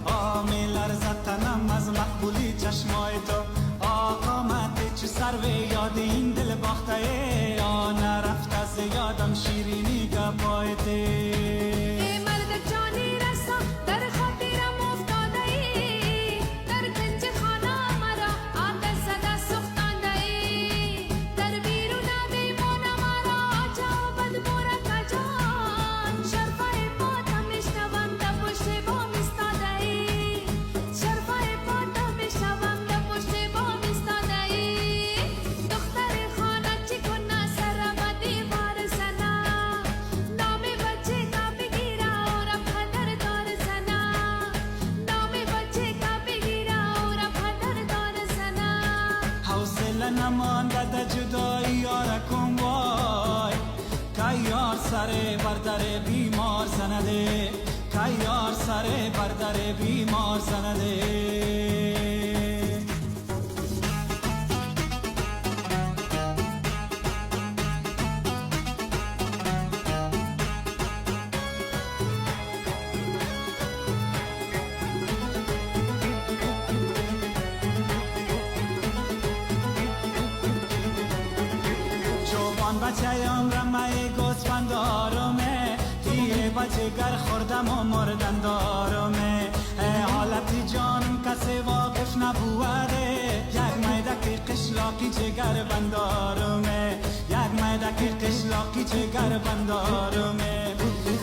آمی لرزد تنم از مقبولی چشمای تو. آقامت چه سر و یاد این دل باخته ای، آن رفت از یادم شیرینی گپایته. مرد جانی رسا در خاطرم افتاده ای، در کنج خانه مرا آتش زده سوختانده ای، در بیرون میمانه مرا آجا و بدبو را کجان. شرفای پاتم میشنوم در پشت بام ایستاده ای، شرفای پاتم میشنوم در پشت بام ایستاده ای. دختر خانه چی کنه سر و دیوار زنه، نام بچه کا بگیره و را پدر دار زنه، نام بچه کا بگیره و را پدر دار زنه. حوصله نمانده در جدایی یارکم وای، که یار سر بردر بیمار زنده، که یار سر بردر بیمار زنده. جوان بچه رمه گوسفندارمه، تیه بچه گر خوردم و مردن دارمه. حالتی جانم کسی واقف نبوده، یک میدک قشلاقی جگر بندارمه، یک میدک قشلاقی جگر بندارمه.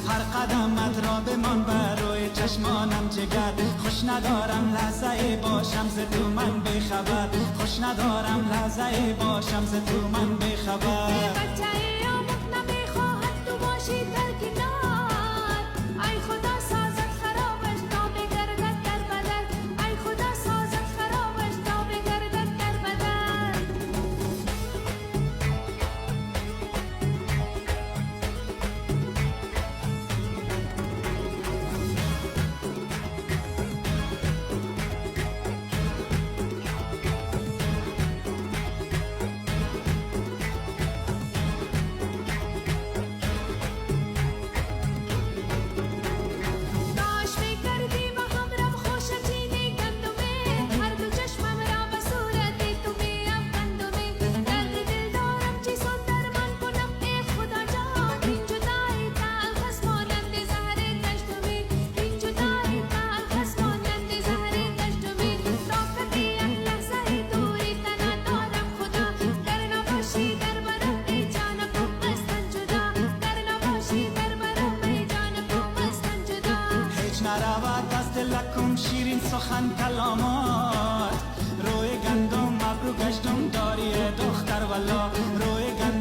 هر قدمت را بمان بر روی چشمانم جگر، خوش ندارم لحظه باشم ز تو من بخبر، خوش ندارم لحظه باشم ز تو من بخبر. بچه آمد نمیخواهد تو باشی در کنار، ای خدا سازد خرابش تا بگردد در بدر، ای خدا سازد خرابش تا بگردد در بدر. داش میکردی با همرم خوش چینی گندمی، هر دو چشمم را به صورت تو میافکندمی. درد دل دارم چی سود درمان کنم ای خدا جان، این جدایی تلخ مانند زهر گشتمی، این جدایی تلخ مانند زهر گشتمی. طاقت یک لحظه دوری تنها دارم خدا، گر نباشی در برم ای جان کوهستان جدا، گر نباشی در برم ای جان کوهستان جدا. هیچ نرود از دلکم شیرین سخن کلامات، روی گندم ابرو گشتم داری دختر والا، روی گندم